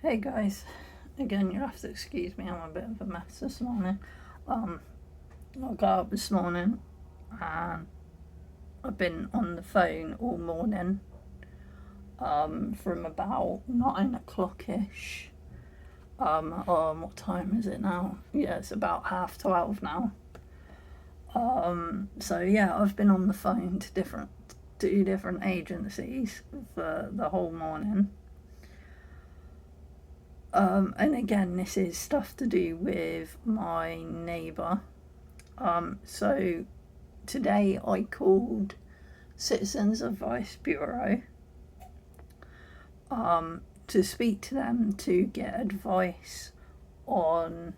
Hey guys, again you'll have to excuse me, I'm a bit of a mess this morning. I got up this morning and I've been on the phone all morning from about 9 o'clock ish. What time is it now? Yeah, it's about 12:30 now. So yeah, I've been on the phone to two different agencies for the whole morning. And again, this is stuff to do with my neighbour. So today I called Citizens Advice Bureau to speak to them to get advice on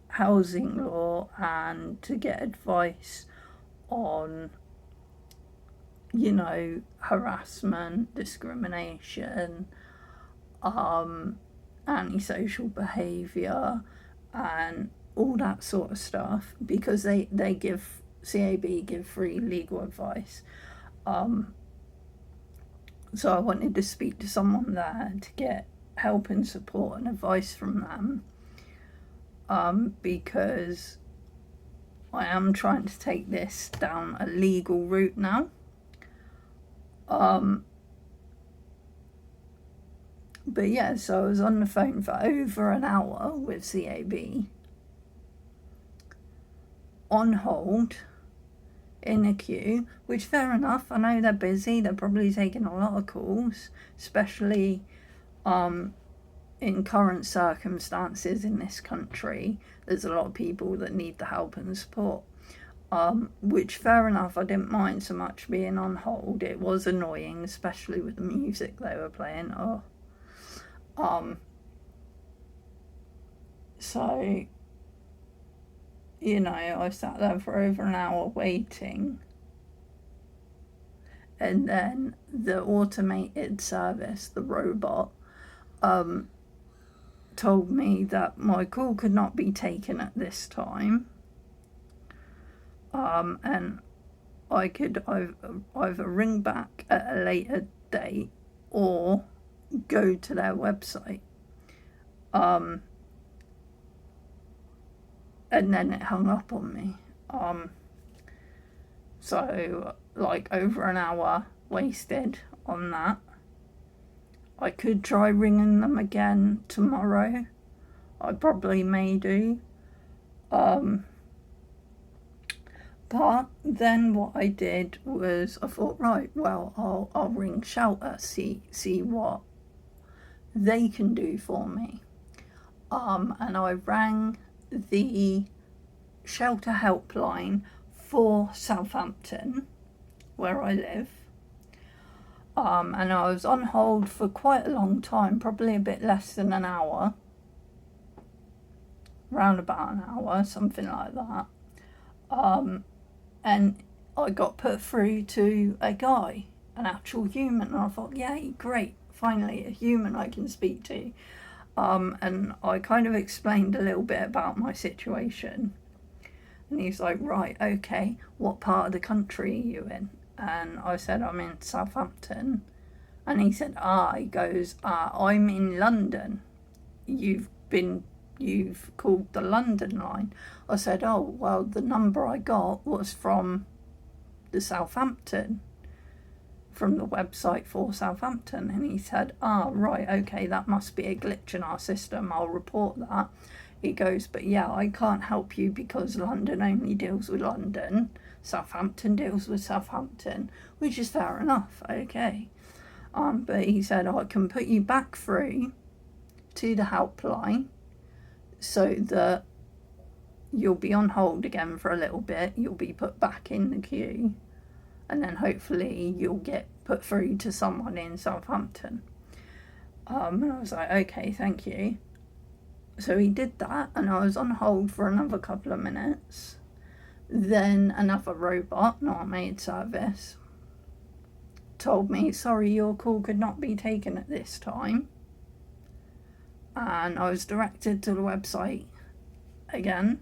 housing law and to get advice on, harassment, discrimination, antisocial behaviour, and all that sort of stuff, because they give CAB give free legal advice. So I wanted to speak to someone there to get help and support and advice from them, because I am trying to take this down a legal route now. But yeah, so I was on the phone for over an hour with CAB, on hold, in a queue, which fair enough, I know they're busy, they're probably taking a lot of calls, especially in current circumstances in this country. There's a lot of people that need the help and support. Which fair enough, I didn't mind so much being on hold. It was annoying, especially with the music they were playing. So, I sat there for over an hour waiting, and then the automated service, the robot, told me that my call could not be taken at this time, and I could either ring back at a later date or go to their website. And then it hung up on me. So, like, over an hour wasted on that. I could try ringing them again tomorrow. I probably may do. But then what I did was I thought, right, well, I'll ring Shelter, see what they can do for me. And I rang the Shelter helpline for Southampton, where I live. And I was on hold for quite a long time, probably a bit less than an hour, round about an hour, something like that. And I got put through to a guy, an actual human, and I thought, yay, great, finally a human I can speak to. And I kind of explained a little bit about my situation. And he's like, right, okay, what part of the country are you in? And I said, I'm in Southampton. And he said, he goes, I'm in London. You've called the London line. I said, oh, well, the number I got was from the Southampton, from the website for Southampton. And he said, right, okay, that must be a glitch in our system, I'll report that. He goes, but yeah, I can't help you because London only deals with London, Southampton deals with Southampton, which is fair enough, okay. But he said, I can put you back through to the helpline so that you'll be on hold again for a little bit, you'll be put back in the queue, and then hopefully you'll get put through to someone in Southampton. And I was like, okay, thank you. So he did that, and I was on hold for another couple of minutes. Then another robot, not a maid service, told me, sorry, your call could not be taken at this time. And I was directed to the website again,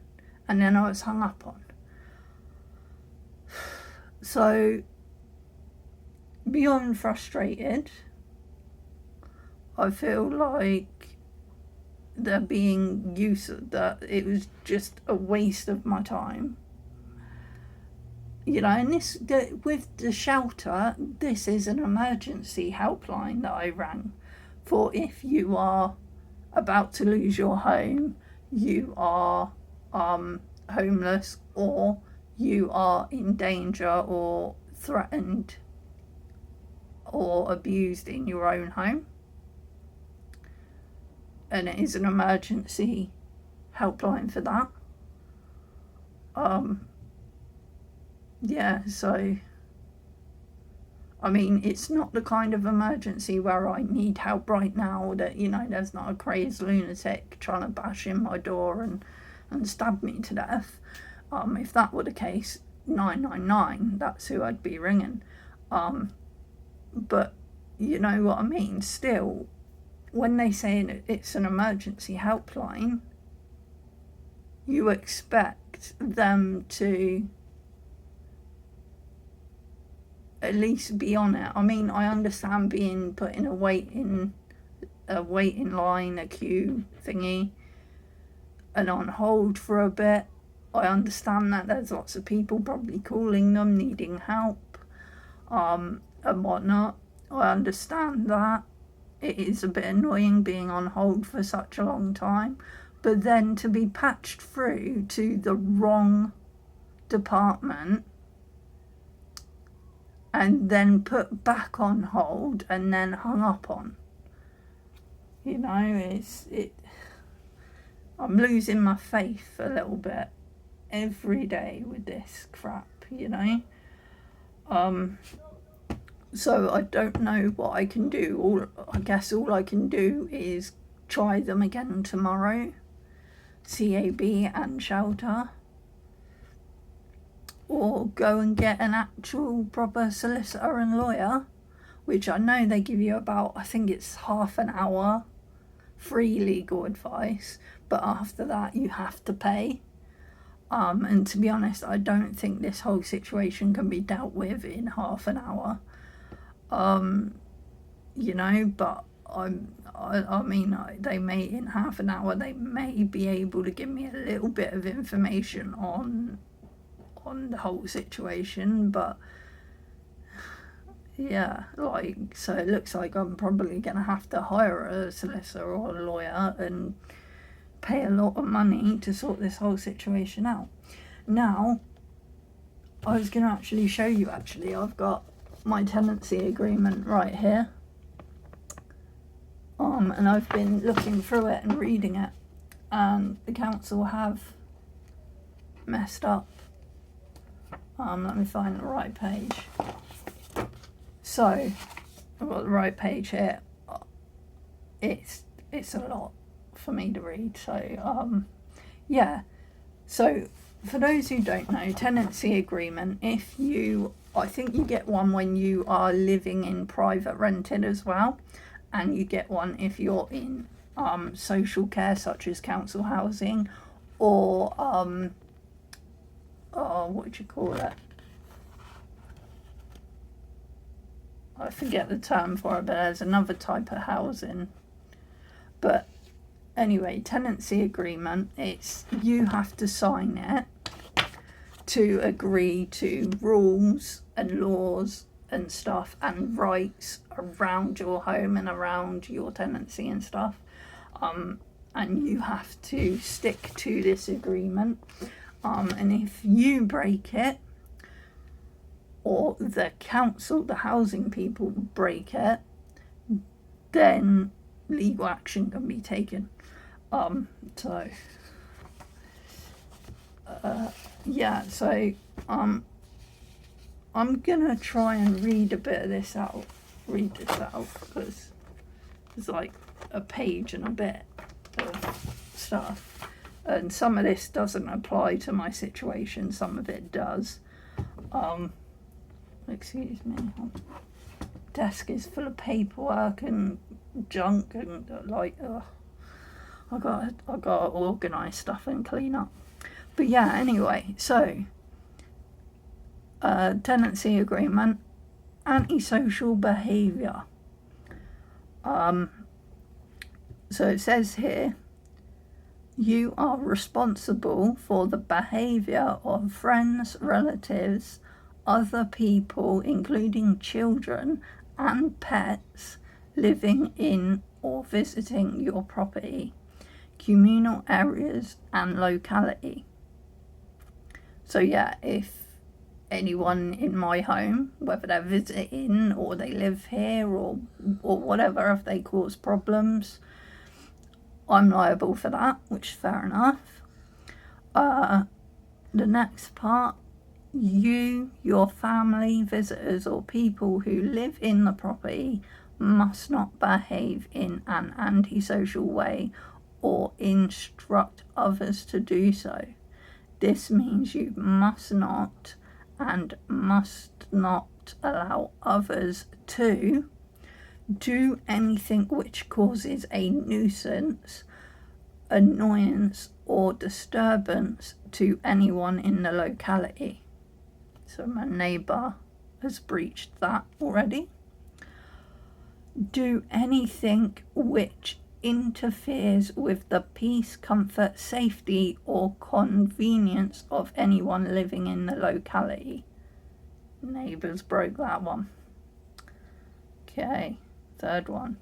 and then I was hung up on. So, beyond frustrated, I feel like there being that it was just a waste of my time. You know, and with the shelter, this is an emergency helpline that I rang for if you are about to lose your home, you are homeless, or you are in danger or threatened or abused in your own home. And it is an emergency helpline for that. Yeah, so I mean, it's not the kind of emergency where I need help right now, that, you know, there's not a crazed lunatic trying to bash in my door and stab me to death. If that were the case, 999, that's who I'd be ringing. But you know what I mean? Still, when they say it's an emergency helpline, you expect them to at least be on it. I mean, I understand being put in a waiting line, a queue thingy, and on hold for a bit. I understand that there's lots of people probably calling them, needing help, and whatnot. I understand that. It is a bit annoying being on hold for such a long time, but then to be patched through to the wrong department and then put back on hold and then hung up on. You know, I'm losing my faith a little bit every day with this crap, you know. So I don't know what I can do. I guess all I can do is try them again tomorrow, CAB and shelter, or go and get an actual proper solicitor and lawyer, which I know they give you about, I think it's half an hour free legal advice, but after that you have to pay. And to be honest, I don't think this whole situation can be dealt with in half an hour. You know, but I mean, they may, in half an hour, they may be able to give me a little bit of information on the whole situation, but yeah, like, so it looks like I'm probably gonna have to hire a solicitor or a lawyer and pay a lot of money to sort this whole situation out. Now, I was gonna actually show you, I've got my tenancy agreement right here, and I've been looking through it and reading it, and the council have messed up. Let me find the right page. So I've got the right page here. It's a lot for me to read, so yeah. So for those who don't know, tenancy agreement, I think you get one when you are living in private rented as well, and you get one if you're in social care, such as council housing, or what do you call it? I forget the term for it, but there's another type of housing. But anyway, tenancy agreement, it's, you have to sign it to agree to rules and laws and stuff and rights around your home and around your tenancy and stuff. And you have to stick to this agreement. And if you break it, or the council, the housing people break it, then legal action can be taken. Yeah, so I'm gonna try and read a bit of this out. Because there's like a page and a bit of stuff, and some of this doesn't apply to my situation, some of it does. Excuse me, desk is full of paperwork and junk and like, I gotta organise stuff and clean up. But yeah, anyway, so tenancy agreement, antisocial behaviour. So it says here, You are responsible for the behaviour of friends, relatives, other people, including children and pets, living in or visiting your property, communal areas and locality. So yeah, if anyone in my home, whether they're visiting or they live here or whatever, if they cause problems, I'm liable for that, which is fair enough. The next part, you, your family, visitors or people who live in the property must not behave in an antisocial way or instruct others to do so. This means you must not allow others to do anything which causes a nuisance, annoyance or disturbance to anyone in the locality. So my neighbour has breached that already. Do anything which interferes with the peace, comfort, safety or convenience of anyone living in the locality. Neighbours broke that one. Okay, third one.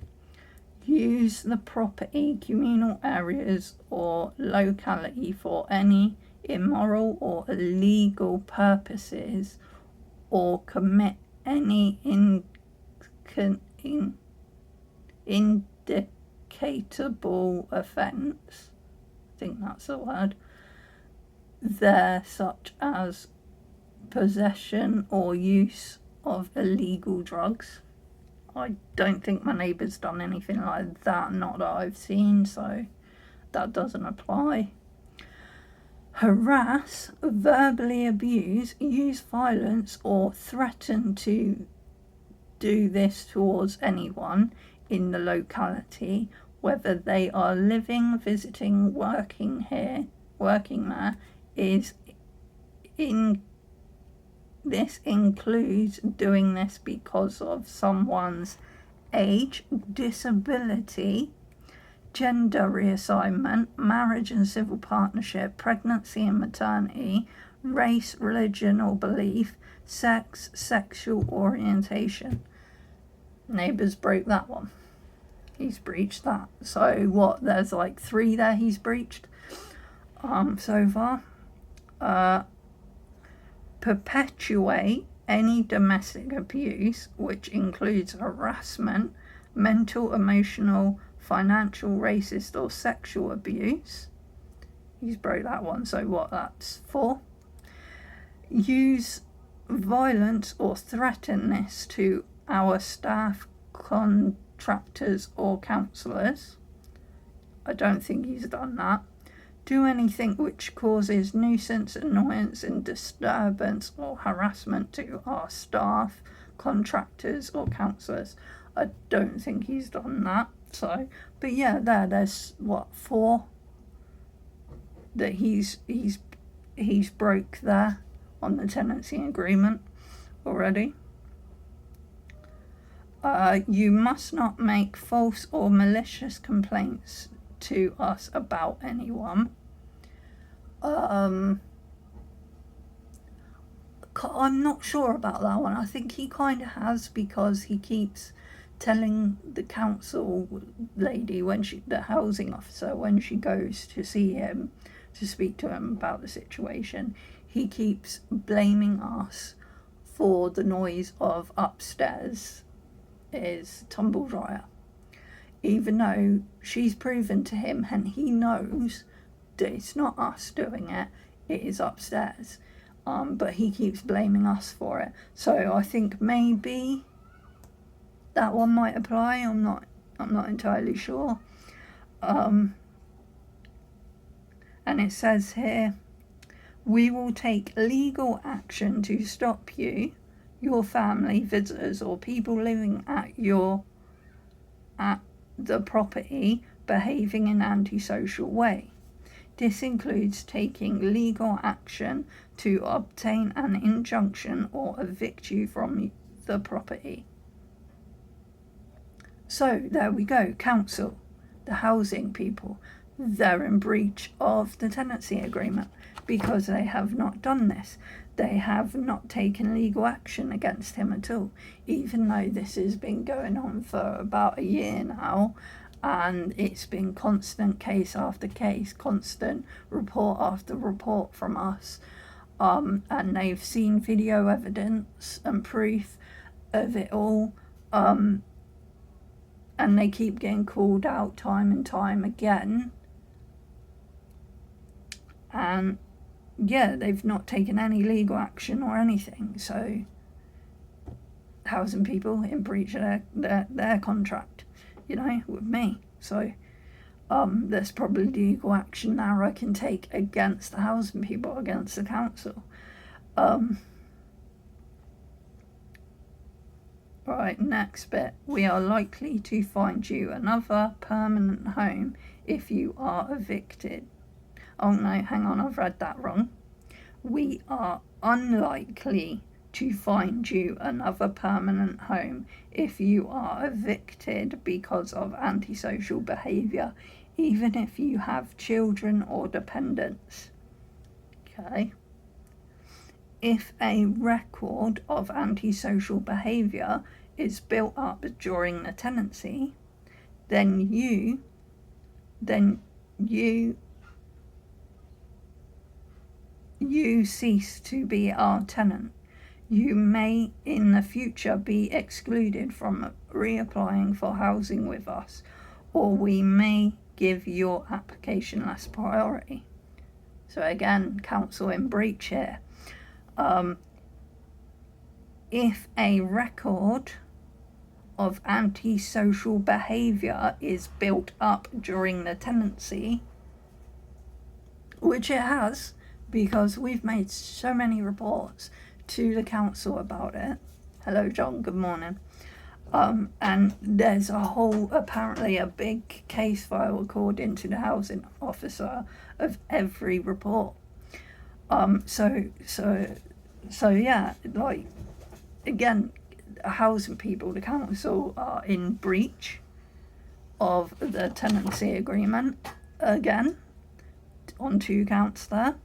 Use the property, communal areas or locality for any immoral or illegal purposes or commit any indicatable offence, I think that's the word, there, such as possession or use of illegal drugs. I don't think my neighbour's done anything like that, not that I've seen, so that doesn't apply. Harass, verbally abuse, use violence or threaten to do this towards anyone in the locality, whether they are living, visiting, working there, this includes doing this because of someone's age, disability, gender reassignment, marriage and civil partnership, pregnancy and maternity, race, religion or belief, sex, sexual orientation. Neighbours broke that one. He's breached that. So what, there's like 3 there he's breached so far. Perpetuate any domestic abuse, which includes harassment, mental, emotional, financial, racist or sexual abuse. He's broke that one, so what, that's 4. Use violence or threaten this to our staff, contractors or counsellors. I don't think he's done that. Do anything which causes nuisance, annoyance and disturbance or harassment to our staff, contractors or counsellors. I don't think he's done that. So, but yeah, there's what, 4 that he's broke there on the tenancy agreement already. You must not make false or malicious complaints to us about anyone. I'm not sure about that one. I think he kind of has, because he keeps telling the council lady, the housing officer, when she goes to see him, to speak to him about the situation, he keeps blaming us for the noise of upstairs is tumble dryer, even though she's proven to him and he knows that it's not us doing it, it is upstairs. But he keeps blaming us for it. So I think maybe that one might apply. I'm not entirely sure. And it says here, we will take legal action to stop you, your family, visitors or people living at the property behaving in an antisocial way. This includes taking legal action to obtain an injunction or evict you from the property. So there we go, council, the housing people. they're in breach of the tenancy agreement because they have not done this. They have not taken legal action against him at all, even though this has been going on for about a year now, and it's been constant case after case, constant report after report from us, and they've seen video evidence and proof of it all, and they keep getting called out time and time again, and yeah, they've not taken any legal action or anything. So housing people in breach of their contract, with me. So there's probably legal action now I can take against the housing people, against the council. Right, next bit. We are likely to find you another permanent home if you are evicted. Oh no, hang on, I've read that wrong. We are unlikely to find you another permanent home if you are evicted because of antisocial behaviour, even if you have children or dependents. Okay. If a record of antisocial behaviour is built up during the tenancy, then you cease to be our tenant. You may in the future be excluded from reapplying for housing with us, or we may give your application less priority. So again, council in breach here. If a record of antisocial behaviour is built up during the tenancy, which it has, because we've made so many reports to the council about it. Hello John, good morning. And there's apparently a big case file according to the housing officer of every report. So yeah, like, again, housing people, the council are in breach of the tenancy agreement again, on 2 counts there.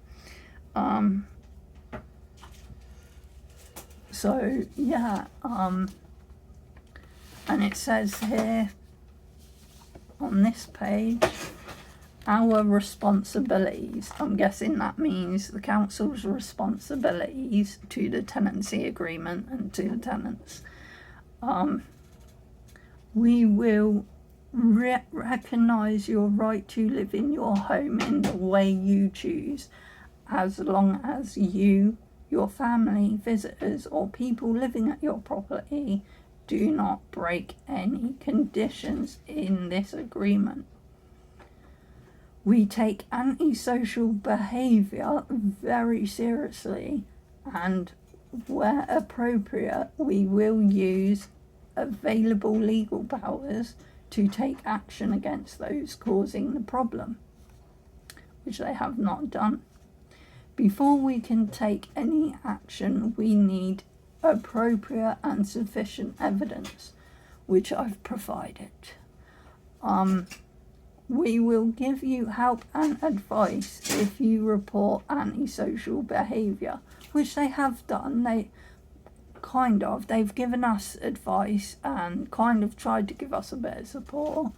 So yeah, and it says here on this page, our responsibilities. I'm guessing that means the council's responsibilities to the tenancy agreement and to the tenants. We will recognise your right to live in your home in the way you choose, as long as you, your family, visitors, or people living at your property do not break any conditions in this agreement. We take antisocial behaviour very seriously, and where appropriate, we will use available legal powers to take action against those causing the problem, which they have not done. Before we can take any action, we need appropriate and sufficient evidence, which I've provided. We will give you help and advice if you report antisocial behaviour, which they have done. They've given us advice and kind of tried to give us a bit of support.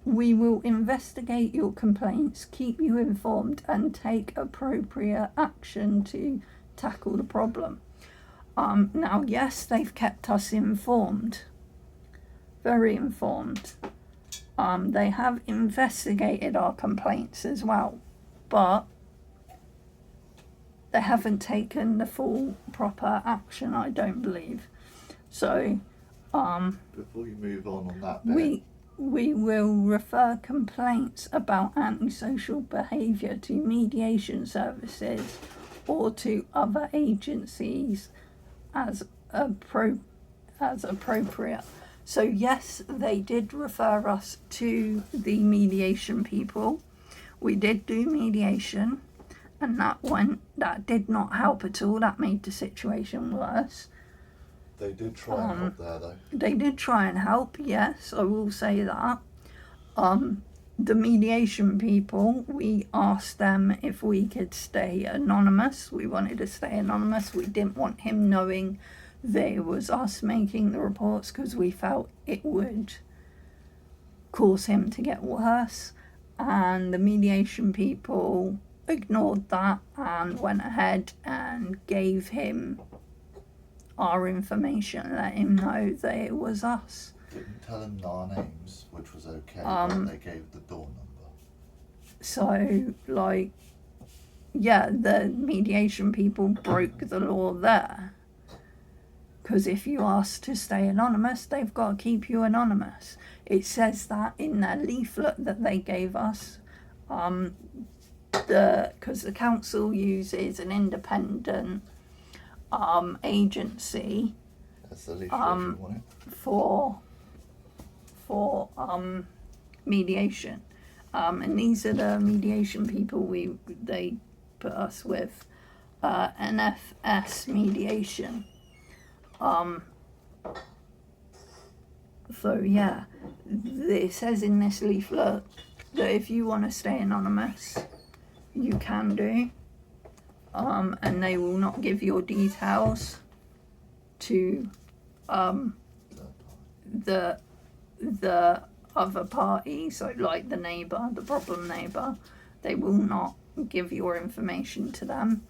We will investigate your complaints, keep you informed, and take appropriate action to tackle the problem. Now, yes, they've kept us informed, very informed. They have investigated our complaints as well, but they haven't taken the full proper action, I don't believe. So, before you move on that bit, we will refer complaints about antisocial behaviour to mediation services or to other agencies as appropriate. So yes, they did refer us to the mediation people. We did do mediation, and that did not help at all. That made the situation worse. They did try and help there, though. They did try and help, yes, I will say that. the mediation people, we asked them if we could stay anonymous. We wanted to stay anonymous. We didn't want him knowing that it was us making the reports because we felt it would cause him to get worse. And the mediation people ignored that and went ahead and gave him our information, let him know that it was us. Didn't tell him our names, which was okay, but they gave the door number. So, like, yeah, the mediation people broke the law there. Because if you ask to stay anonymous, they've got to keep you anonymous. It says that in their leaflet that they gave us. Because the council uses an independent agency. That's the leaflet if you want it. For mediation. And these are the mediation people they put us with. NFS mediation. So yeah, it says in this leaflet that if you want to stay anonymous, you can do. And they will not give your details to the other party, so like the neighbour, the problem neighbour. They will not give your information to them.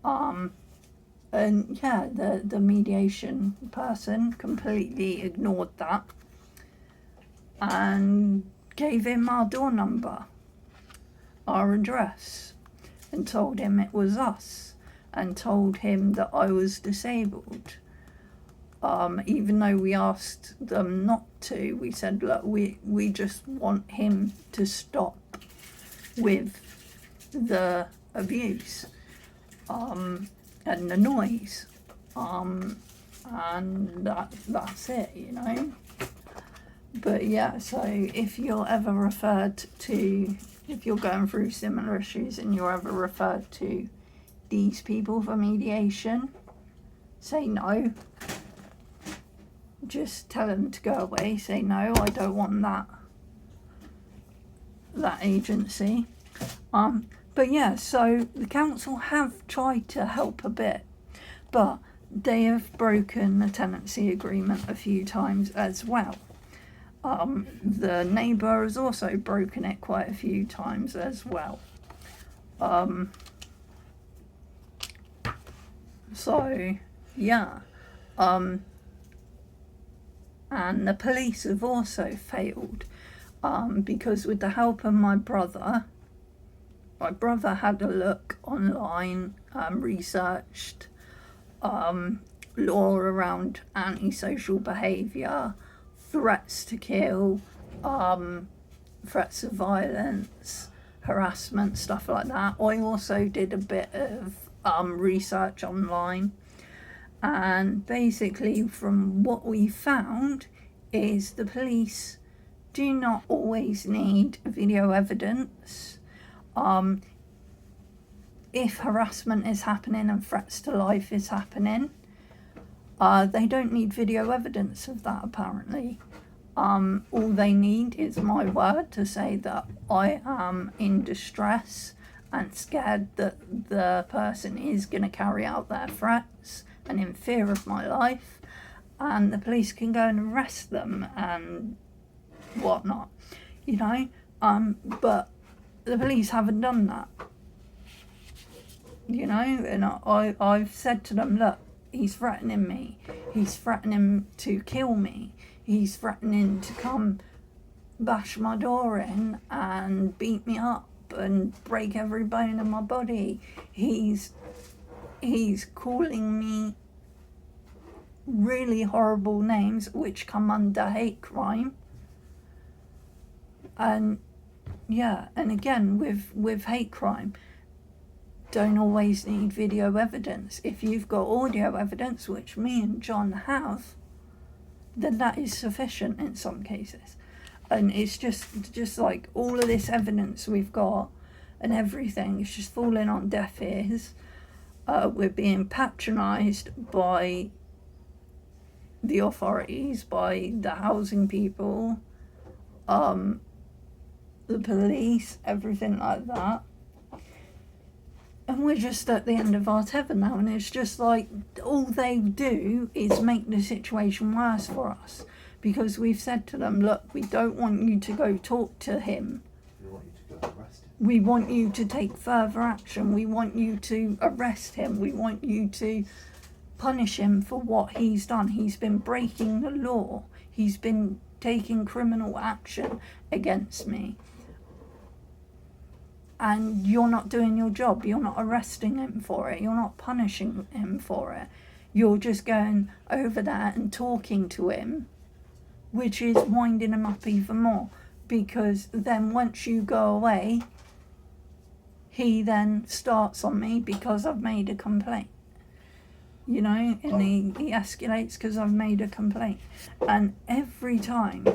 And yeah, the mediation person completely ignored that and gave him our door number, our address, and told him it was us, and told him that I was disabled. Even though we asked them not to, we said, look, we just want him to stop with the abuse and the noise. And that's it, you know. But yeah, so if you're ever referred to, if you're going through similar issues and you're ever referred to these people for mediation, say no. Just tell them to go away. Say no, I don't want that agency. But yeah, so the council have tried to help a bit, but they have broken the tenancy agreement a few times as well. The neighbour has also broken it quite a few times as well. So yeah. And the police have also failed, because with the help of my brother had a look online, researched law around antisocial behaviour, threats to kill, threats of violence, harassment, stuff like that. I also did a bit of research online. And basically, from what we found, is the police do not always need video evidence. If harassment is happening and threats to life is happening, they don't need video evidence of that, apparently. All they need is my word to say that I am in distress and scared that the person is going to carry out their threats and in fear of my life, and the police can go and arrest them and whatnot, you know. But the police haven't done that, you know. And I've said to them, look, he's threatening me, he's threatening to kill me, he's threatening to come bash my door in and beat me up and break every bone in my body. He's calling me really horrible names which come under hate crime. And yeah, and again, with hate crime, don't always need video evidence. If you've got audio evidence, which me and John have, then that is sufficient in some cases. And it's just like all of this evidence we've got and everything is just falling on deaf ears. We're being patronised by the authorities, by the housing people. the police, everything like that. And we're just at the end of our tether now, and it's just like all they do is make the situation worse for us, because we've said to them, look, we don't want you to go talk to him. We want you to go arrest him. We want you to take further action. We want you to arrest him. We want you to punish him for what he's done. He's been breaking the law. He's been taking criminal action against me. And you're not doing your job. You're not arresting him for it. You're not punishing him for it. You're just going over there and talking to him, which is winding him up even more. Because then once you go away, he then starts on me because I've made a complaint. You know, and he escalates because I've made a complaint. And every time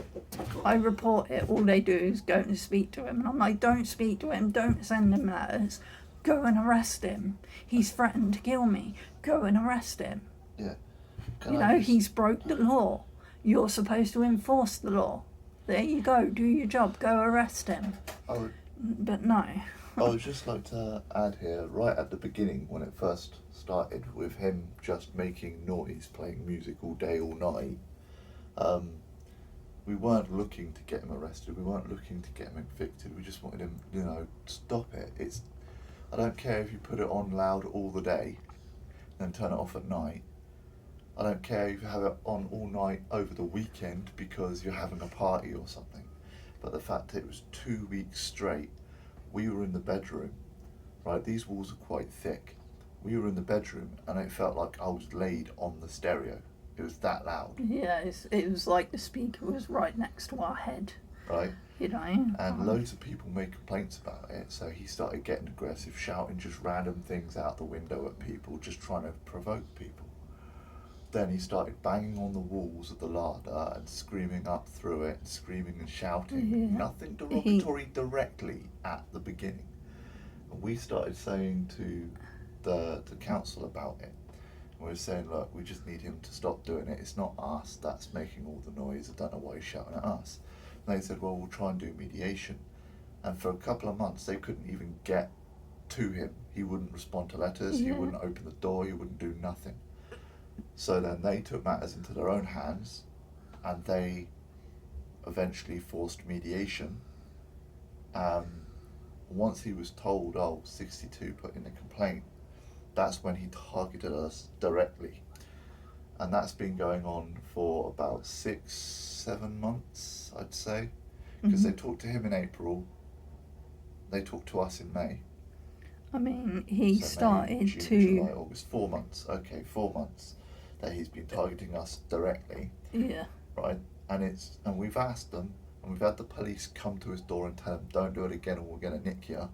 I report it, all they do is go and speak to him. And I'm like, don't speak to him, don't send him letters, go and arrest him. He's threatened to kill me, go and arrest him. Yeah. He's broke the law. You're supposed to enforce the law. There you go, do your job, go arrest him. But no. I would just like to add here, right at the beginning, when it first started with him just making noise, playing music all day, all night, we weren't looking to get him arrested, we weren't looking to get him evicted, we just wanted him, stop it. I don't care if you put it on loud all the day, then turn it off at night. I don't care if you have it on all night over the weekend because you're having a party or something. But the fact that it was 2 weeks straight, we were in the bedroom, right? These walls are quite thick. We were in the bedroom and it felt like I was laid on the stereo. It was that loud. Yeah, it was like the speaker was right next to our head. Right. And loads of people made complaints about it, so he started getting aggressive, shouting just random things out the window at people, just trying to provoke people. Then he started banging on the walls of the larder and screaming up through it, screaming and shouting. Yeah. Nothing derogatory directly at the beginning. And we started saying to the council about it. We were saying, look, we just need him to stop doing it. It's not us that's making all the noise. I don't know why he's shouting at us. And they said, well, we'll try and do mediation. And for a couple of months, they couldn't even get to him. He wouldn't respond to letters. Yeah. He wouldn't open the door. He wouldn't do nothing. So then they took matters into their own hands and they eventually forced mediation. Once he was told, 62 put in a complaint, that's when he targeted us directly. And that's been going on for about 6-7 months, I'd say. Because they talked to him in April, they talked to us in May. I mean, he So started May, June, to... July, August, 4 months. Okay, 4 months that he's been targeting us directly. Yeah. Right? And we've asked them, and we've had the police come to his door and tell him, don't do it again or we're going to nick you.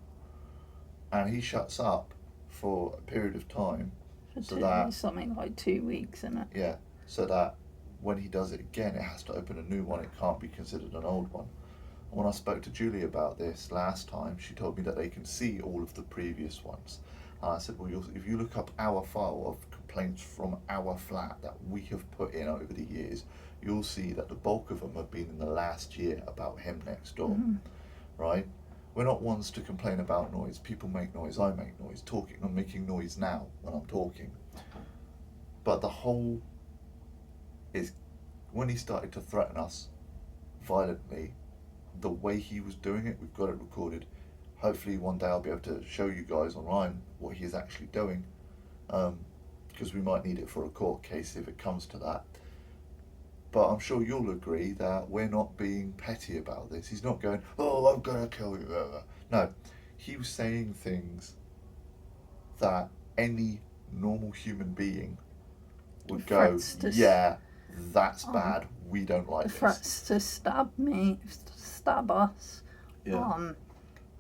And he shuts up for a period of time. Something like 2 weeks, isn't it? Yeah, so that when he does it again, it has to open a new one. It can't be considered an old one. And when I spoke to Julie about this last time, she told me that they can see all of the previous ones. And I said, well, if you look up our file of complaints from our flat that we have put in over the years, you'll see that the bulk of them have been in the last year about him next door, right? We're not ones to complain about noise. People make noise, I make noise. I'm making noise now when I'm talking. But the whole is when he started to threaten us violently, the way he was doing it, we've got it recorded. Hopefully one day I'll be able to show you guys online what he is actually doing, because we might need it for a court case if it comes to that. But I'm sure you'll agree that we're not being petty about this. He's not going, I'm gonna kill you. No, he was saying things that any normal human being would go, yeah, that's bad. We don't like this. Threats to stab us. Yeah.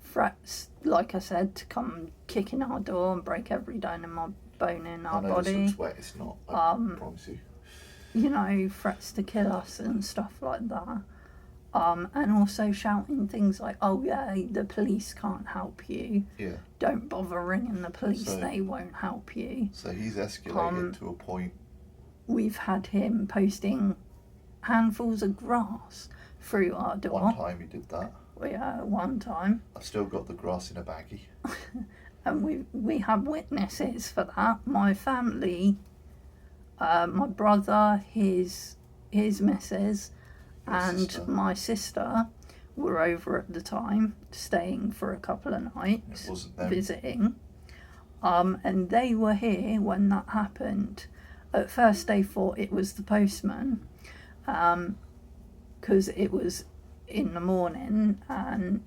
Threats, like I said, to come kick in our door and break every bone in our body. This looks wet. It's not. I promise you. Threats to kill us and stuff like that. And also shouting things like, the police can't help you. Yeah. Don't bother ringing the police, they won't help you. So he's escalated to a point. We've had him posting handfuls of grass through our door. One time he did that. One time. I've still got the grass in a baggie. And we have witnesses for that. My family, my brother, his missus, and sister. my sister were over at the time, staying for a couple of nights, It wasn't them. visiting. And they were here when that happened. At first they thought it was the postman, because it was in the morning, and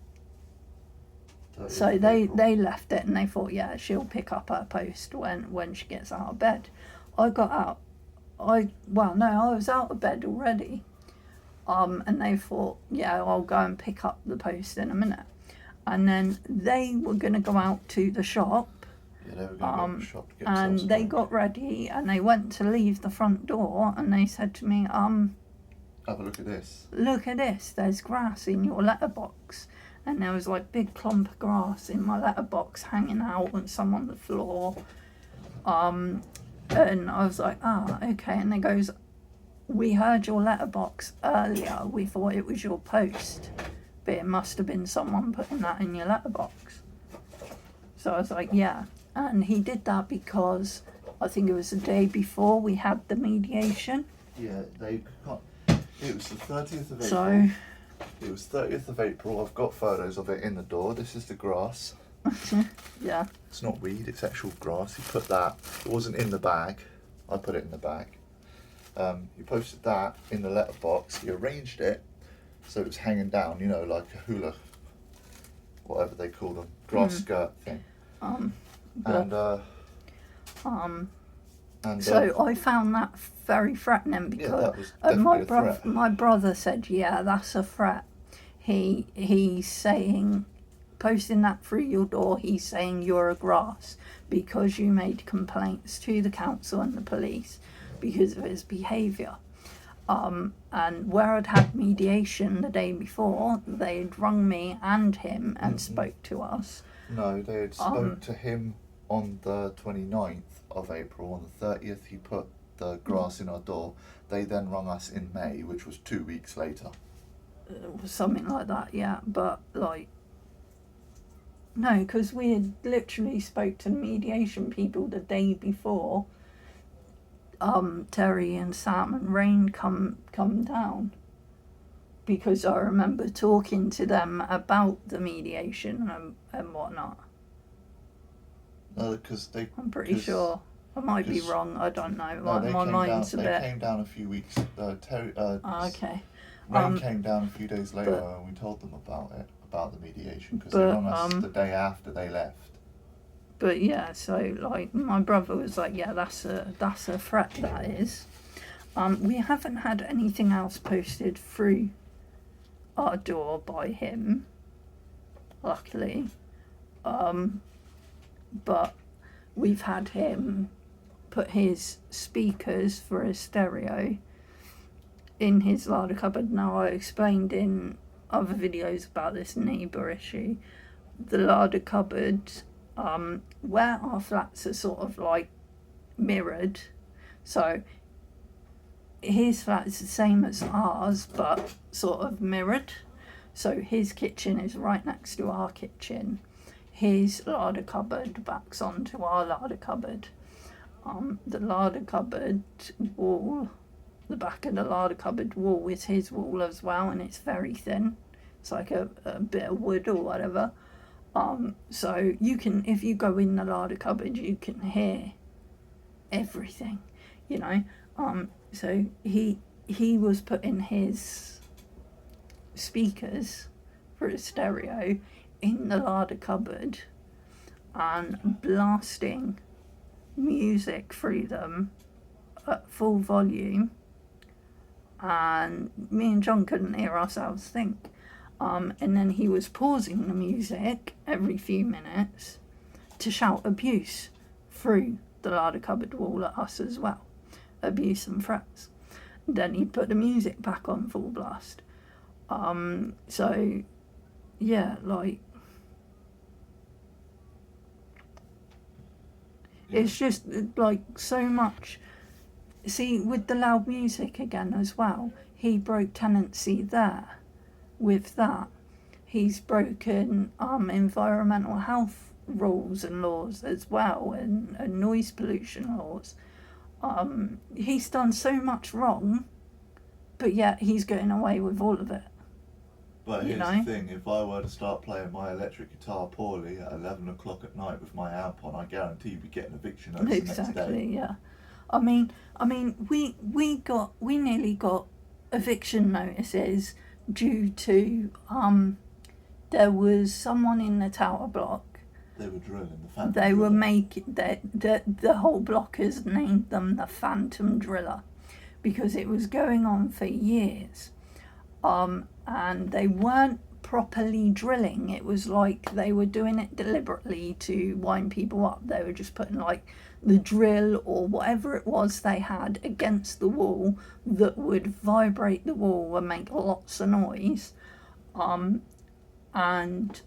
so they left it and they thought, yeah, she'll pick up her post when she gets out of bed. I got out. I was out of bed already. And they thought, yeah, I'll go and pick up the post in a minute. And then they were going to go out to the shop. Yeah, they were going to go to the shop to get And themselves they a got ready and they went to leave the front door and they said to me, have a look at this. look at this, there's grass in your letterbox. And there was like big clump of grass in my letterbox hanging out and some on the floor. And I was like, okay. And they goes, we heard your letterbox earlier. We thought it was your post, but it must have been someone putting that in your letterbox. So I was like, yeah. And he did that because I think it was the day before we had the mediation. Yeah, it was the 30th of April. So It was 30th of April. I've got photos of it in the door. This is the grass. yeah. It's not weed, it's actual grass. He put that, it wasn't in the bag. I put it in the bag. He posted that in the letterbox. He arranged it so it was hanging down, you know, like a hula, whatever they call them, grass skirt thing. So I found that very threatening because that was definitely a threat. my brother said, yeah, that's a threat. He's saying, posting that through your door, he's saying you're a grass because you made complaints to the council and the police because of his behaviour. And where I'd had mediation the day before, they'd rung me and him and spoke to us. No, they had spoke to him on the 29th of April. On the 30th, he put the grass in our door. They then rung us in May, which was 2 weeks later. Something like that, yeah. But, like, no, because we had literally spoke to the mediation people the day before Terry and Sam and Rain come down. Because I remember talking to them about the mediation and whatnot. No, because they... I'm pretty sure. I might be wrong, I don't know. No, my mind's a bit... They came down a few weeks... okay. Rain came down a few days later and we told them about it, about the mediation, because they rung us the day after they left. But yeah, so like my brother was like, yeah, that's a threat, that is. We haven't had anything else posted through our door by him, luckily. But we've had him put his speakers for his stereo in his larder cupboard. Now, I explained in other videos about this neighbour issue. The larder cupboard, where our flats are sort of like mirrored, so his flat is the same as ours but sort of mirrored. So his kitchen is right next to our kitchen. His larder cupboard backs onto our larder cupboard. The larder cupboard wall, the back of the larder cupboard wall is his wall as well, and it's very thin. It's like a bit of wood or whatever. So you can, if you go in the larder cupboard, you can hear everything, you know. So he was putting his speakers for his stereo in the larder cupboard and blasting music through them at full volume, and me and John couldn't hear ourselves think. And then he was pausing the music every few minutes to shout abuse through the larder cupboard wall at us as well. Abuse and threats. Then he'd put the music back on full blast. So, yeah, like... It's just, like, so much... See, with the loud music again as well, he broke tenancy there. with that, he's broken environmental health rules and laws as well, and noise pollution laws. He's done so much wrong, but yet he's getting away with all of it. But You here's know? the thing, if I were to start playing my electric guitar poorly at 11 o'clock at night with my amp on, I guarantee you'd be getting eviction notice the next day. Exactly, yeah. I mean, we nearly got eviction notices due to there was someone in the tower block. They were drilling the Phantom They were Driller. making the whole blockers named them the Phantom Driller because it was going on for years, and they weren't properly drilling. It was like they were doing it deliberately to wind people up. They were just putting like the drill or whatever it was they had against the wall that would vibrate the wall and make lots of noise, and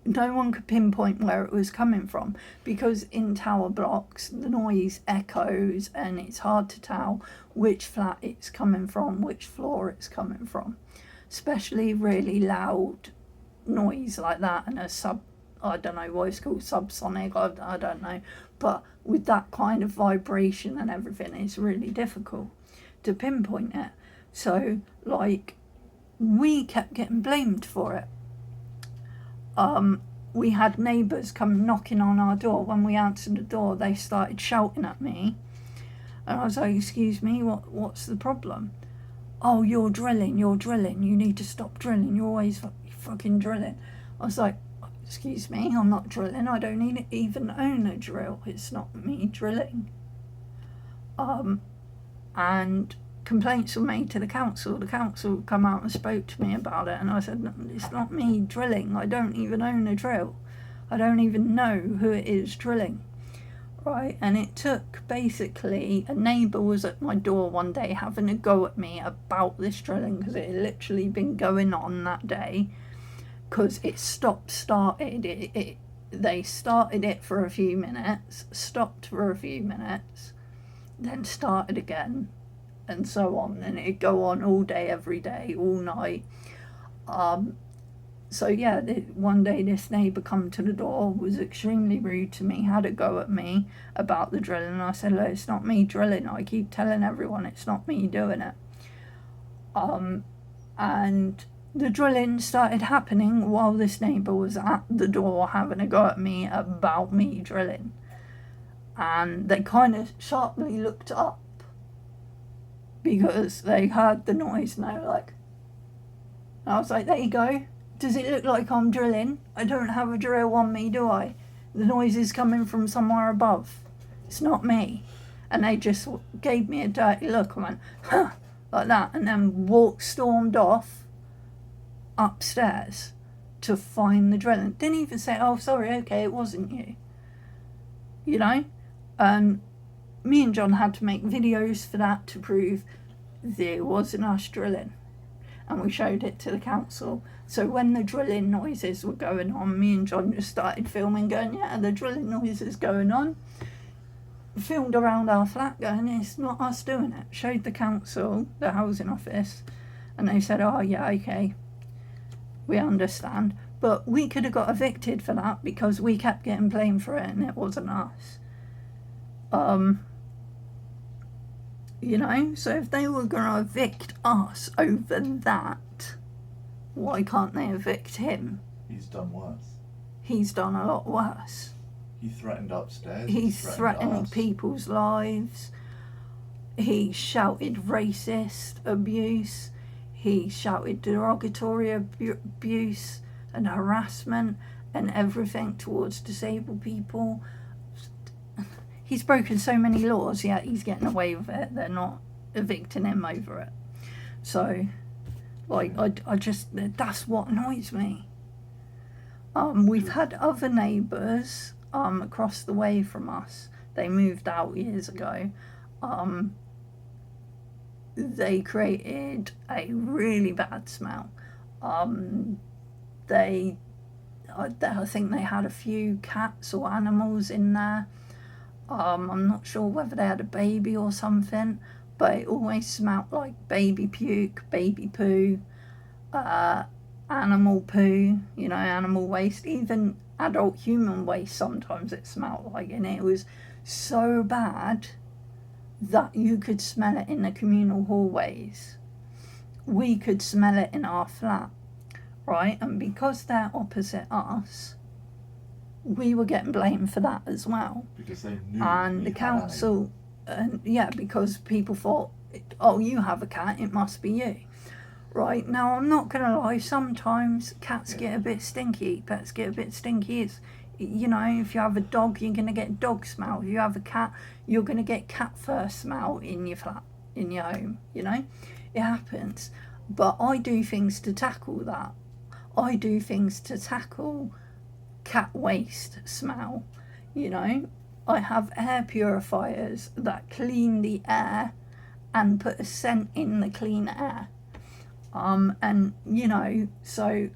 no one could pinpoint where it was coming from because in tower blocks the noise echoes and it's hard to tell which flat it's coming from, which floor it's coming from, especially really loud noise like that and I don't know what it's called, subsonic, I don't know, but with that kind of vibration and everything it's really difficult to pinpoint it. So like we kept getting blamed for it. We had neighbours come knocking on our door. When we answered the door, they started shouting at me, and I was like, "Excuse me, what's the problem?" "Oh, you're drilling. You need to stop drilling. You're always fucking drilling." I was like, "Excuse me, I'm not drilling. I don't even own a drill. It's not me drilling." And complaints were made to the council. The council come out and spoke to me about it, and I said, "No, it's not me drilling. I don't even own a drill. I don't even know who it is drilling." Right, and it took basically, a neighbour was at my door one day having a go at me about this drilling because it had literally been going on that day because it started. They started it for a few minutes, stopped for a few minutes, then started again, and so on, and it'd go on all day, every day, all night. So yeah, one day this neighbour come to the door, was extremely rude to me, had a go at me about the drilling, and I said, "Look, it's not me drilling. I keep telling everyone it's not me doing it." And the drilling started happening while this neighbour was at the door having a go at me about me drilling. And they kind of sharply looked up because they heard the noise and they were like, I was like, "There you go. Does it look like I'm drilling? I don't have a drill on me, do I? The noise is coming from somewhere above. It's not me." And they just gave me a dirty look and went, "Huh," like that, and then stormed off upstairs to find the drilling. Didn't even say, "Oh, sorry, okay, it wasn't you." You know? Me and John had to make videos for that to prove there wasn't us drilling, and we showed it to the council. So when the drilling noises were going on, me and John just started filming, going, "Yeah, the drilling noise is going on." Filmed around our flat going, "It's not us doing it." Showed the council, the housing office, and they said, "Oh yeah, okay, we understand." But we could have got evicted for that because we kept getting blamed for it and it wasn't us. You know, so if they were going to evict us over that, why can't they evict him? He's done worse. He's done a lot worse. He threatened upstairs. He's threatened us. people's lives. He shouted racist abuse. He shouted derogatory abuse and harassment and everything towards disabled people. He's broken so many laws, yet he's getting away with it. They're not evicting him over it. So, like, I just, that's what annoys me. We've had other neighbours across the way from us. They moved out years ago. They created a really bad smell. I think they had a few cats or animals in there. I'm not sure whether they had a baby or something, but it always smelled like baby puke, baby poo. animal poo, animal waste, even adult human waste. Sometimes it smelled like, and it was so bad that you could smell it in the communal hallways. We could smell it in our flat, right? And because they're opposite us, we were getting blamed for that as well. Because they knew. And the council, because people thought, oh, you have a cat, it must be you. Right, now I'm not going to lie, sometimes cats get a bit stinky, pets get a bit stinky. It's, if you have a dog, you're going to get dog smell. If you have a cat, you're going to get cat fur smell in your flat, in your home, It happens. But I do things to tackle that. I do things to tackle cat waste smell, I have air purifiers that clean the air and put a scent in the clean air. And so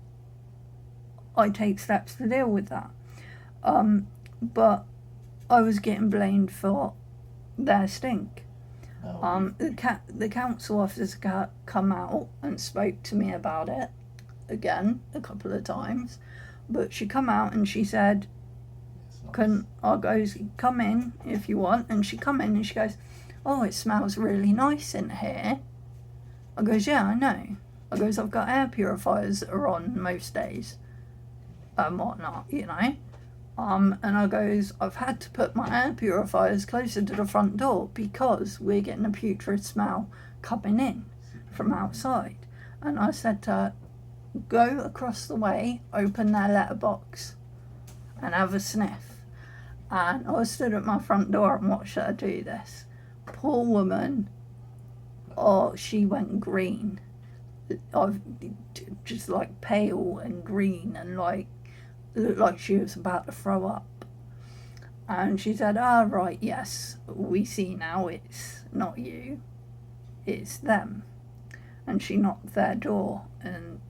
I take steps to deal with that. But I was getting blamed for their stink. The council officer come out and spoke to me about it again a couple of times, but she come out and she said, I goes, come in if you want, and she come in and she goes, oh, it smells really nice in here. I goes, yeah, I know. I goes, I've got air purifiers that are on most days and whatnot, and I goes, I've had to put my air purifiers closer to the front door because we're getting a putrid smell coming in from outside. And I said to her, go across the way, open their letterbox and have a sniff. And I stood at my front door and watched her do this. Poor woman, she went green. Just like pale and green and looked like she was about to throw up. And she said, right, yes, we see now it's not you, it's them. And she knocked their door, and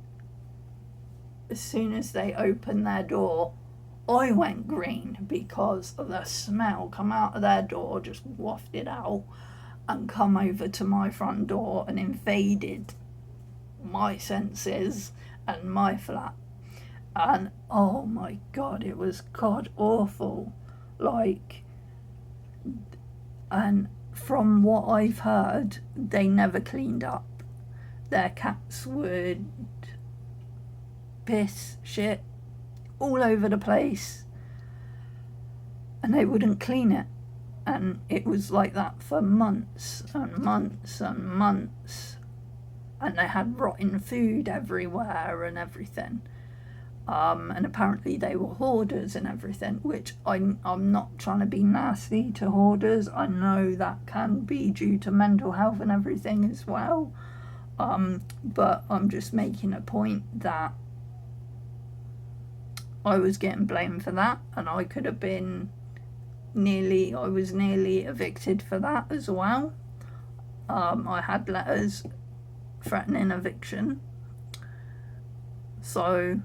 as soon as they opened their door, I went green because of the smell come out of their door, just wafted out and come over to my front door and invaded my senses and my flat. And oh my God, it was god awful. And from what I've heard, they never cleaned up. Their cats would piss, shit, all over the place, and they wouldn't clean it. And it was like that for months and months and months. And they had rotten food everywhere and everything. And apparently they were hoarders and everything, which I'm not trying to be nasty to hoarders. I know that can be due to mental health and everything as well. But I'm just making a point that I was getting blamed for that, and I could have been I was nearly evicted for that as well. I had letters threatening eviction. So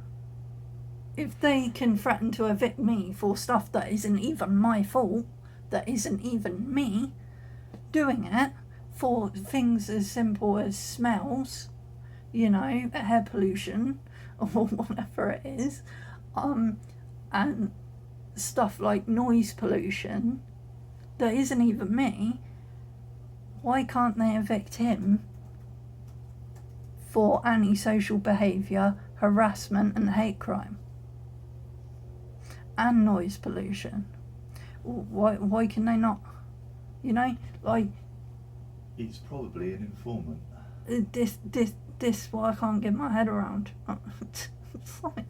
if they can threaten to evict me for stuff that isn't even my fault, that isn't even me doing it, for things as simple as smells, air pollution or whatever it is, and stuff like noise pollution that isn't even me, why can't they evict him for antisocial behaviour, harassment and hate crime and noise pollution? Why can they not? He's probably an informant. This what I can't get my head around. It's like,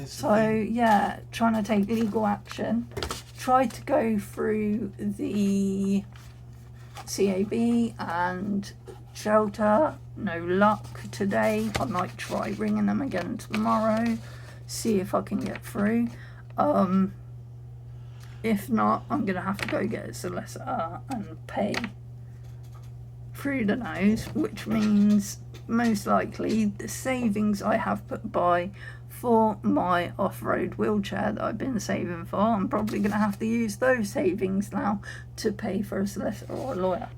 so yeah, trying to take legal action. Tried to go through the CAB and shelter. No luck today. I might try ringing them again tomorrow. See if I can get through. If not, I'm going to have to go get a solicitor and pay through the nose, which means most likely the savings I have put by for my off-road wheelchair that I've been saving for, I'm probably going to have to use those savings now to pay for a solicitor or a lawyer.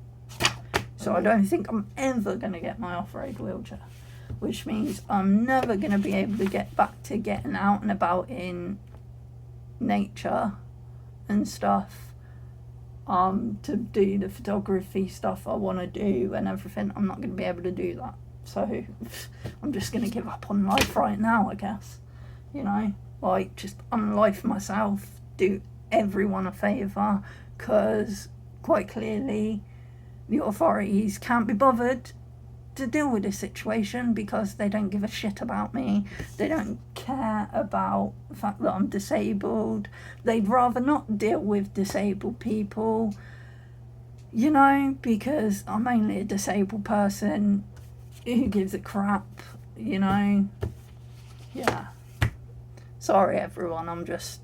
So I don't think I'm ever going to get my off-road wheelchair, which means I'm never going to be able to get back to getting out and about in nature and stuff, to do the photography stuff I want to do and everything. I'm not going to be able to do that. So I'm just going to give up on life right now, I guess. You know, like, just unlife myself, do everyone a favour, because quite clearly the authorities can't be bothered to deal with this situation because they don't give a shit about me. They don't care about the fact that I'm disabled. They'd rather not deal with disabled people, you know, because I'm only a disabled person. Who gives a crap, you know? Yeah. Sorry everyone, I'm just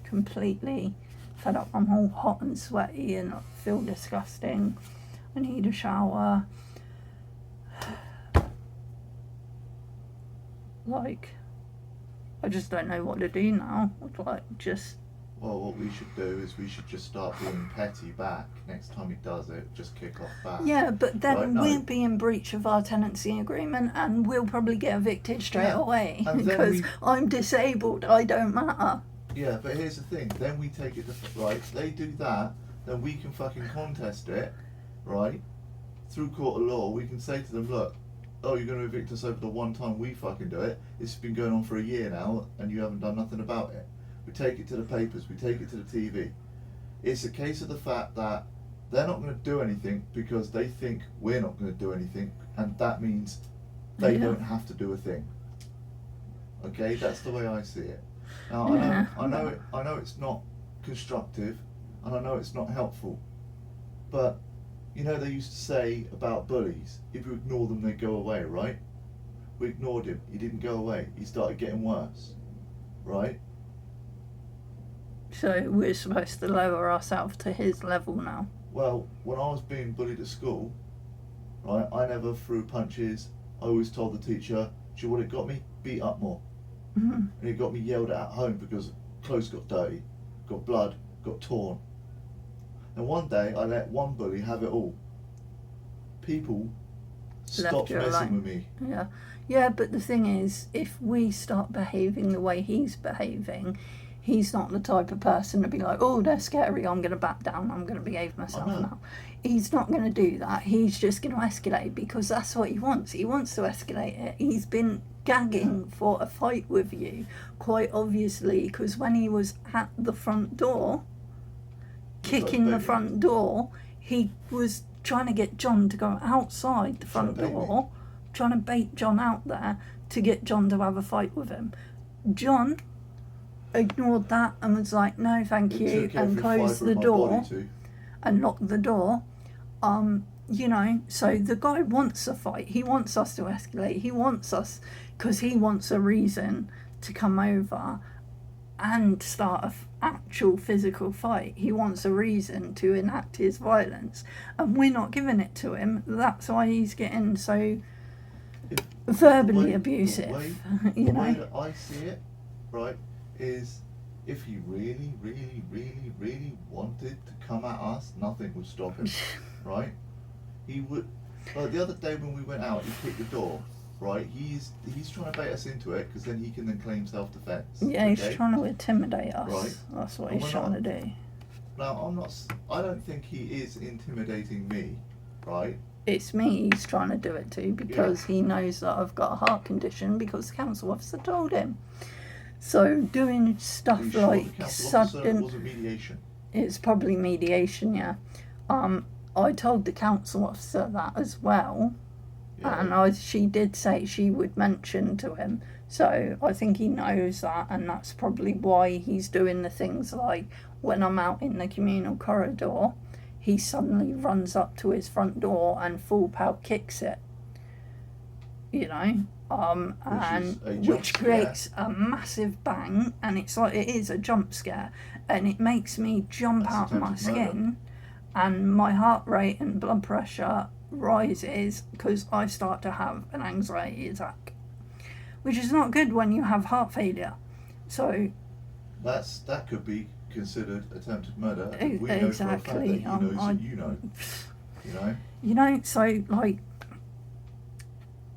completely fed up. I'm all hot and sweaty and I feel disgusting. I need a shower. Like, I just don't know what to do now. Like, just... Well, what we should do is we should just start being petty back. Next time he does it, just kick off back. Yeah, but then Right, no. we'll be in breach of our tenancy agreement and we'll probably get evicted straight Yeah, away and then because we- I'm disabled. I don't matter. Yeah, but here's the thing. Then we take it to right. They do that, then we can fucking contest it, right? Through court of law, we can say to them, look, oh, you're going to evict us over the one time we fucking do it. It's been going on for a year now, and you haven't done nothing about it. We take it to the papers. We take it to the TV. It's a case of the fact that they're not going to do anything because they think we're not going to do anything, and that means they Yeah. don't have to do a thing. Okay, that's the way I see it. Now Yeah. I know it's not constructive, and I know it's not helpful, but you know they used to say about bullies, if you ignore them, they go away, right? We ignored him. He didn't go away. He started getting worse, right? So we're supposed to lower ourselves to his level now. Well, when I was being bullied at school, right, I never threw punches. I always told the teacher, do you know what it got me? Beat up more. Mm-hmm. And it got me yelled at home because clothes got dirty, got blood, got torn. And one day I let one bully have it all. People stopped you messing alone. with me. Yeah. Yeah, but the thing is, if we start behaving the way he's behaving, he's not the type of person to be like, oh, they're scary, I'm going to back down, I'm going to behave myself know. now. He's not going to do that. He's just going to escalate because that's what he wants. He wants to escalate it. He's been gagging for a fight with you, quite obviously, because when he was at the front door, kicking the begging. front door, he was trying to get John to go outside the front Trying to bait me. door, trying to bait John out there to get John to have a fight with him. John ignored that and was like, no, thank It you, took and every closed fibre the of my door body to. and locked the door. You know, so the guy wants a fight. He wants us to escalate. He wants us, because he wants a reason to come over and start an actual physical fight. He wants a reason to enact his violence, and we're not giving it to him. That's why he's getting so If- verbally the way- abusive. The You way know, that I see it, right, is if he really, really, really, really wanted to come at us, nothing would stop him, right? He would. Like the other day when we went out, he kicked the door, right? He's trying to bait us into it because then he can then claim self-defense. yeah, he's okay? trying to intimidate us. Right. That's what And he's we're trying not- to do. Now I don't think he is intimidating me, right? It's me he's trying to do it to because he knows that I've got a heart condition because the council officer told him. So doing stuff Are you sure like the council officer sudden, wasn't mediation? it's probably mediation, yeah. I told the council officer that as well, Yeah. and she did say she would mention to him. So I think he knows that, and that's probably why he's doing the things like when I'm out in the communal corridor, he suddenly runs up to his front door and full power kicks it. You know, and a jump which scare. creates a massive bang, and it's like it is a jump scare, and it makes me jump That's out of my attempted murder. skin, and my heart rate and blood pressure rises because I start to have an anxiety attack, which is not good when you have heart failure. So That could be considered attempted murder. And we know for a fact that exactly, he knows that you know. You know? You know, so, like,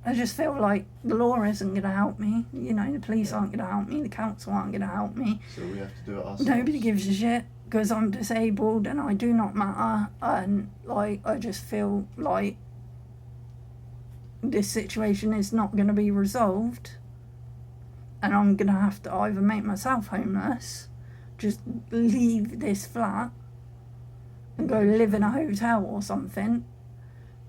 I just feel like the law isn't going to help me. You know, the police aren't going to help me. The council aren't going to help me. So we have to do it ourselves. Nobody gives a shit because I'm disabled and I do not matter. And, like, I just feel like this situation is not going to be resolved. And I'm going to have to either make myself homeless, just leave this flat and go live in a hotel or something,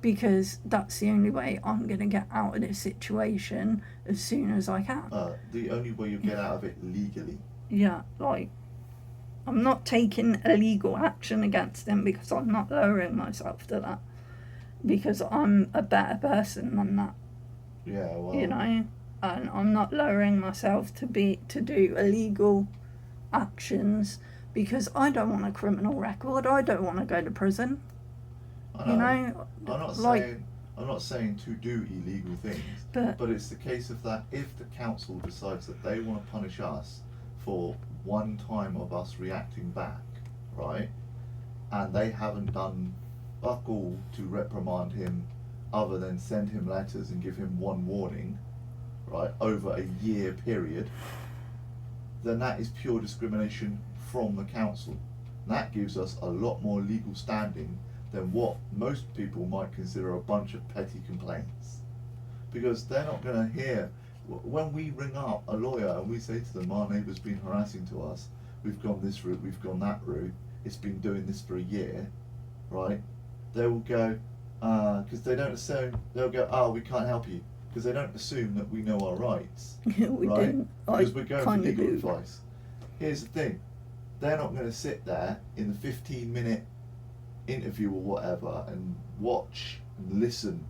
because that's the only way I'm going to get out of this situation as soon as I can. The only way you get out of it legally. Yeah, like, I'm not taking illegal action against them because I'm not lowering myself to that, because I'm a better person than that. Yeah, well... You know? And I'm not lowering myself to do illegal actions because I don't want a criminal record. I don't want to go to prison. I know. You know, I'm not saying to do illegal things, but it's the case of that if the council decides that they want to punish us for one time of us reacting back, right, and they haven't done fuck all to reprimand him other than send him letters and give him one warning, right, over a year period, then that is pure discrimination from the council. That gives us a lot more legal standing than what most people might consider a bunch of petty complaints. Because they're not going to hear, when we ring up a lawyer and we say to them, our neighbour's been harassing to us, we've gone this route, we've gone that route, it's been doing this for a year, right? They will go, because they don't assume, they'll go, oh, we can't help you. Because they don't assume that we know our rights, we right? didn't. Because we're going for legal do. advice. Here's the thing, they're not going to sit there in the 15-minute interview or whatever and watch and listen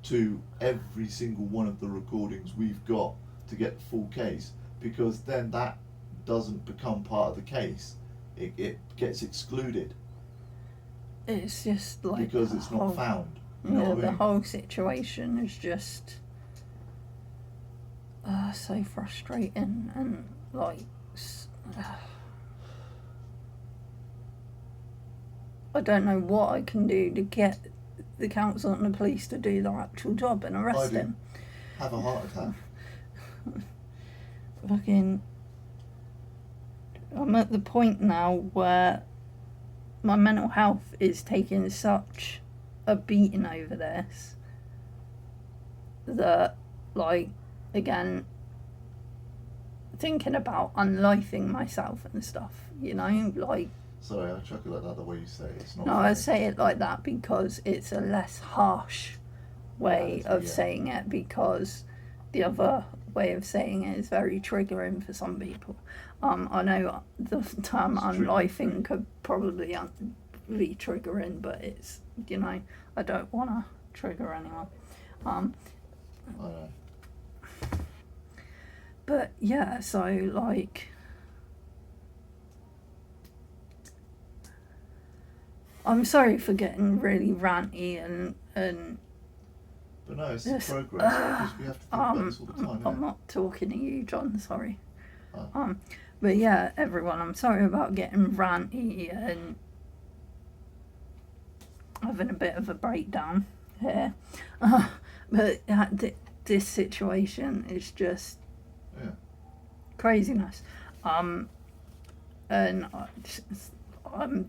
to every single one of the recordings we've got to get the full case, because then that doesn't become part of the case. It gets excluded. It's just like because it's not found. You know what I mean? The whole situation is just so frustrating and like I don't know what I can do to get the council and the police to do their actual job and arrest him. Have a heart attack. Fucking, I'm at the point now where my mental health is taking such a beating over this that, like, again, thinking about unlifing myself and stuff, you know, like. Sorry, I chuckle at that the way you say it. It's not. No, funny. I say it like that because it's a less harsh way of saying it, because the other way of saying it is very triggering for some people. I know the term unlifing could probably be triggering, but it's, you know, I don't want to trigger anyone. I know. But yeah, so like, I'm sorry for getting really ranty and but no, it's progress, because we have to think about this all the time. I'm not talking to you, John, sorry. Oh. But yeah, everyone, I'm sorry about getting ranty and having a bit of a breakdown here. But this situation is just craziness. And I'm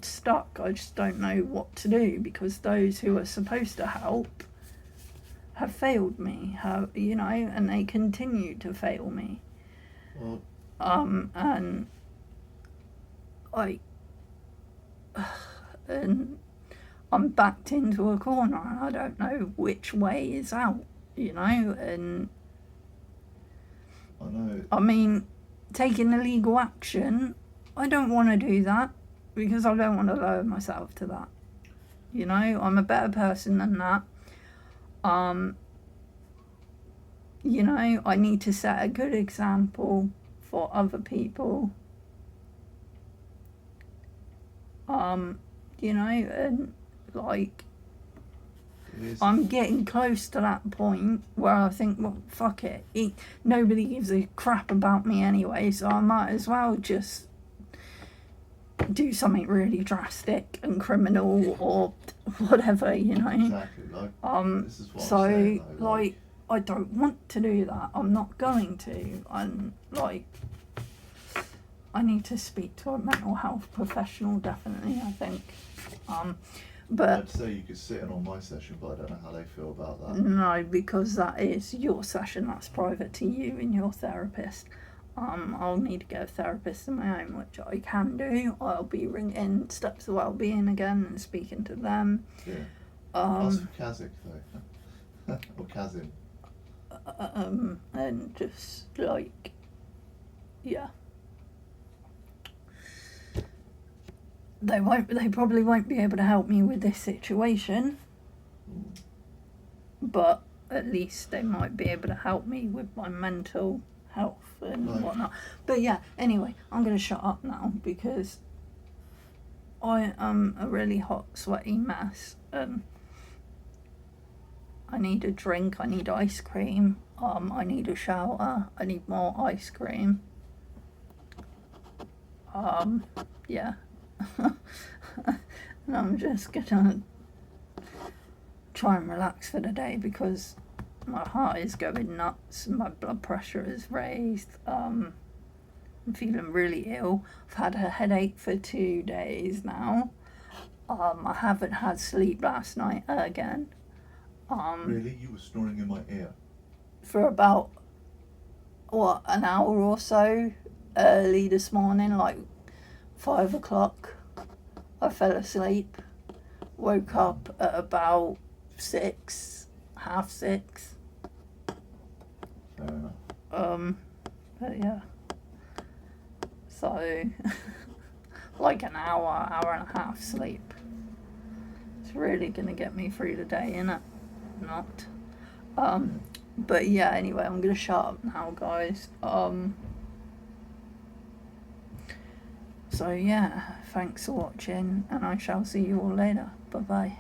stuck. I just don't know what to do, because those who are supposed to help have failed me, you know, and they continue to fail me. Well, and I'm backed into a corner and I don't know which way is out, you know, and I know. I mean, taking illegal action, I don't want to do that, because I don't want to lower myself to that. You know, I'm a better person than that. You know, I need to set a good example for other people. You know, and like, I'm getting close to that point where I think, well, fuck it. Nobody gives a crap about me anyway, so I might as well just do something really drastic and criminal or whatever, you know. Exactly. Like, this is what So I'm saying, though, like I don't want to do that. I'm not going to. And like I need to speak to a mental health professional, definitely, I think. But I'd say you could sit in on my session, but I don't know how they feel about that. no, because that is your session. That's private to you and your therapist. I'll need to get a therapist of my own, which I can do. I'll be ringing Steps of Wellbeing again and speaking to them. Yeah. Ask for Kazik though, or Kazim. And just like, yeah. They probably won't be able to help me with this situation, but at least they might be able to help me with my mental health and Right. whatnot. But yeah, anyway, I'm going to shut up now because I am a really hot, sweaty mess. I need a drink, I need ice cream, I need a shower, I need more ice cream. Yeah. And I'm just gonna try and relax for the day because my heart is going nuts, my blood pressure is raised, I'm feeling really ill. I've had a headache for 2 days now. I haven't had sleep last night again. Really? You were snoring in my ear? For about, an hour or so early this morning, like 5 o'clock. I fell asleep, woke up at about 6, half 6. Fair enough. But yeah. So, like an hour and a half sleep. It's really gonna get me through the day, innit? Not. But yeah, anyway, I'm gonna shut up now, guys. So yeah, thanks for watching, and I shall see you all later. Bye bye.